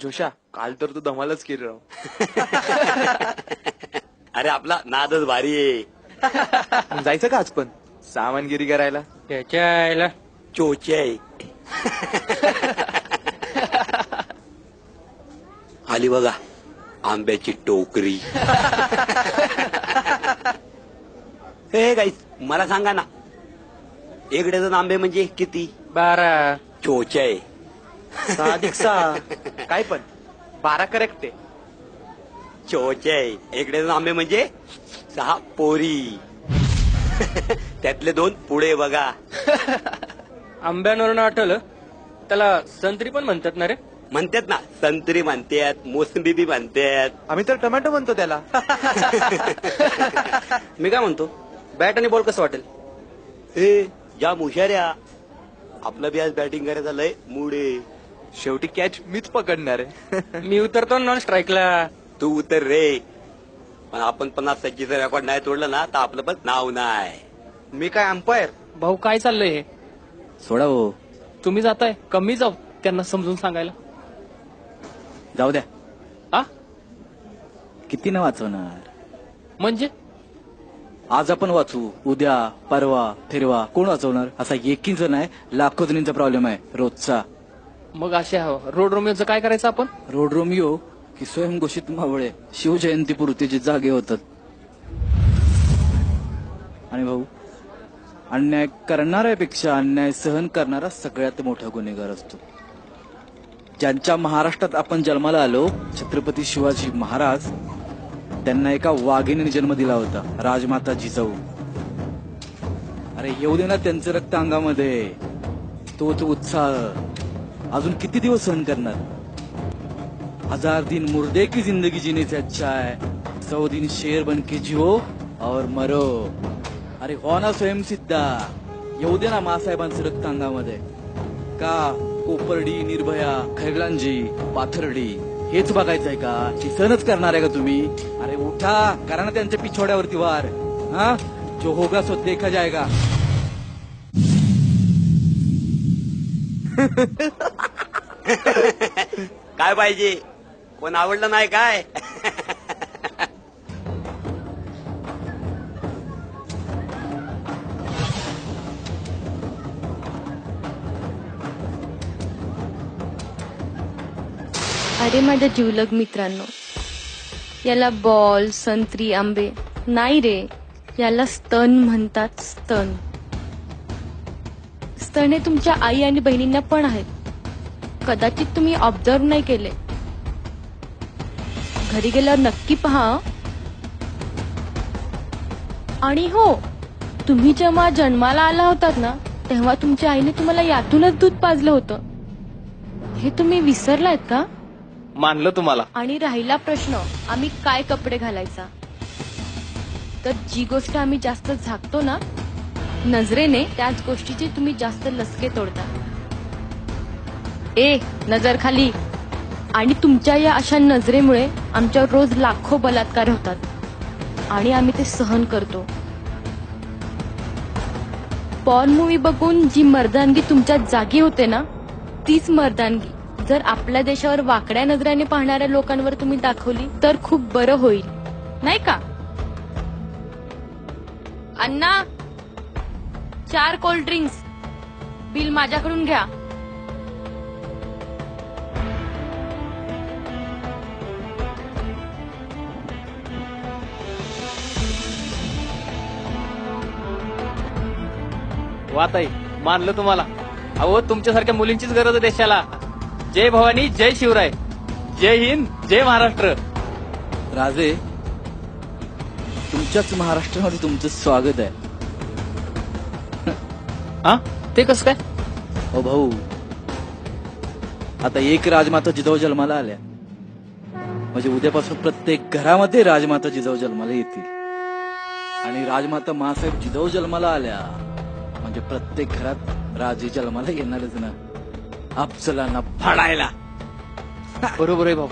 जोशा, काल तर तू धमालच केली राव. अरे आपला नादच भारी आहे. मग जायचं का आज पण सामानगिरी करायला? त्याच्या आईला चोचे आहे. आली बघा आंब्याची टोकरी. हे गाईस मला सांगा ना, एक डझन आंबे म्हणजे किती? 12. चोचे आहे. 6 काय पण 12 करेक्ट आहे. चोचे आहे. एक डझन आंबे म्हणजे 6 पोरी. त्यातले 2 पुढे बघा. आंब्यांवरून आठवलं, त्याला संत्री पण म्हणतात ना रे. म्हणतात ना, संत्री म्हणतात, मोसंबी बी म्हणतात. आम्ही तर टोमॅटो म्हणतो त्याला. मी काय म्हणतो, बॅट आणि बॉल कसं वाटेल? हे या मुशाऱ्या, आपलं बी आज बॅटिंग करायचं लय मूड आहे. शेवटी कॅच मीच पकडणार आहे. मी उतरतो नॉन स्ट्राईकला. तू उतर रे, पण आपण 50-25 रेकॉर्ड नाही तोडलं ना तर आपलं पण नाव नाही. मी काय अंपायर? भाऊ काय चाललंय हे? सोडा हो, तुम्ही जाताय, कमी जाऊ त्यांना समजून सांगायला. जाऊ द्या. आ किती ना वाचवणार? म्हणजे आज आपण वाचू, उद्या परवा फिरवा कोण वाचवणार? असा एकीच नाही, लाखो जणींचा प्रॉब्लेम आहे रोजचा. मग अशा रोड रोमिओचं काय करायचं आपण? रोड रोमिओ की स्वयंघोषित मावळे शिवजयंतीपुरते जे जागे होतात. आणि भाऊ, अन्याय करणाऱ्यापेक्षा अन्याय सहन करणारा सगळ्यात मोठा गुन्हेगार असतो. ज्यांच्या महाराष्ट्रात आपण जन्माला आलो, छत्रपती शिवाजी महाराज, त्यांना एका वाघिणीने जन्म दिला होता, राजमाता जिजाऊ. अरे येऊ दे ना त्यांचं रक्त अंगामध्ये, तोच उत्साह अजून किती दिवस सहन करणार? 1000 दिन मुर्दे की जिंदगी जीने से अच्छा है, 100 दिन शेर बन के जियो और मरो. अरे हो ना स्वयंसिद्धा, येऊ दे ना मासाहेबांचं रक्त अंगामध्ये. का कोपर्डी, निर्भया, खैरलांजी, पाथर्डी हेच बघायचंय का? हे सहनच करणार आहे का तुम्ही? अरे उठा, करा ना त्यांच्या पिछोड्यावरती वार. हा, जो होगा सो देखा जाएगा. काय पाहिजे? कोण आवडलं नाही काय? अरे माझ्या जिवलग मित्रांनो, याला बॉल, संत्री, आंबे नाही रे, याला स्तन म्हणतात. स्तन स्तन हे तुमच्या आई आणि बहिणींना पण आहेत. कदाचित तुम्ही ऑब्झर्व नाही केले. घरी गेल्यावर नक्की पहा. आणि हो, तुम्ही जेव्हा जन्माला आला होतात ना, तेव्हा तुमच्या आईने तुम्हाला यातूनच दूध पाजलं होतं. हे तुम्ही विसरलात का? मानलं तुम्हाला. आणि राहिला प्रश्न, आम्ही काय कपडे घालायचा, तर जी गोष्ट आम्ही जास्त झाकतो ना नजरेने, त्याच गोष्टीचे तुम्ही जास्त लसके तोडता. नजर खाली. आणि तुमच्या या अशा नजरेमुळे आमच्यावर रोज लाखो बलात्कार होतात आणि आम्ही ते सहन करतो. पॉर्न मूवी बघून जी मर्दानगी तुमच्या जागी होते ना, तीच मर्दानगी जर आपल्या देशावर वाकड्या नजरेने पाहणाऱ्या लोकांवर तुम्ही दाखवली तर खूप बरं होईल, नाही का? अण्णा, 4 कोल्ड ड्रिंक्स, बिल माझ्याकडून घ्या. वाताई, मानलं तुम्हाला. अहो, तुमच्यासारख्या मुलींचीच गरज आहे देशाला. जय भवानी, जय शिवराय, जय हिंद, जय महाराष्ट्र. राजे, तुमच्याच महाराष्ट्रामध्ये तुमचं स्वागत आहे. हा, ते कसं काय? ओ भाऊ, आता एक राजमाता जिजाऊ जन्माला आल्या म्हणजे उद्यापासून प्रत्येक घरामध्ये राजमाता जिजाऊ जन्माला येतील. आणि राजमाता मासाहेब जिजाऊ जन्माला आल्या म्हणजे प्रत्येक घरात राजे जन्माला येणारच ना, अफजलांना फाडायला. बरोबर आहे भाऊ.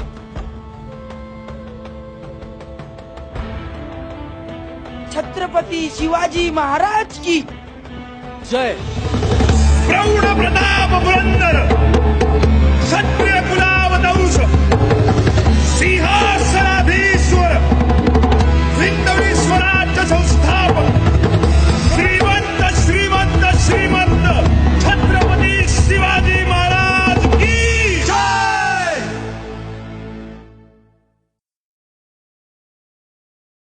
छत्रपती शिवाजी महाराज की जय. प्रौढ प्रताप